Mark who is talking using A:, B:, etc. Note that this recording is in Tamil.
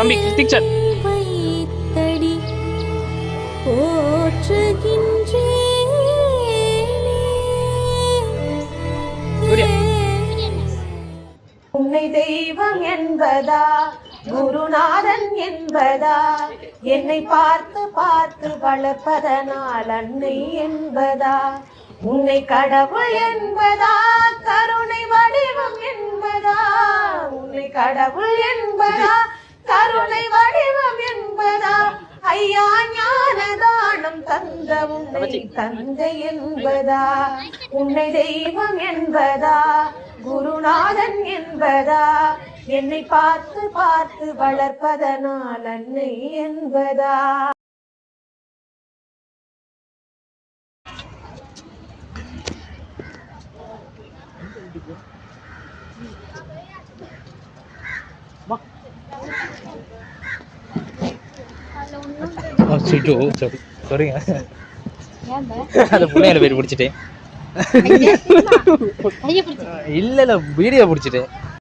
A: தம்பி கிருத்திக்
B: வைத்தடி போற்றுகின்றேனே.
C: உன்னை தெய்வம் என்பதா குருநாதன் என்பதா என்னை பார்த்து பார்த்து வளர்ப்பதனால் அன்னை என்பதா உன்னை கடவுள் என்பதா கருணை வடிவம் என்பதா உன்னை கடவுள் என்பதா கருணை வடிவம் என்பதா ஐயா ஞானதானம் தந்த உன்னை தந்தை என்பதா உன்னை தெய்வம் என்பதா குருநாதன் என்பதா என்னை பார்த்து பார்த்து வளர்ப்பதனால் அன்னை என்பதா.
A: சாரிங்க அந்த பிள்ளையால பேர் பிடிச்சிட்டேன் இல்ல வீடியோ பிடிச்சிட்டேன்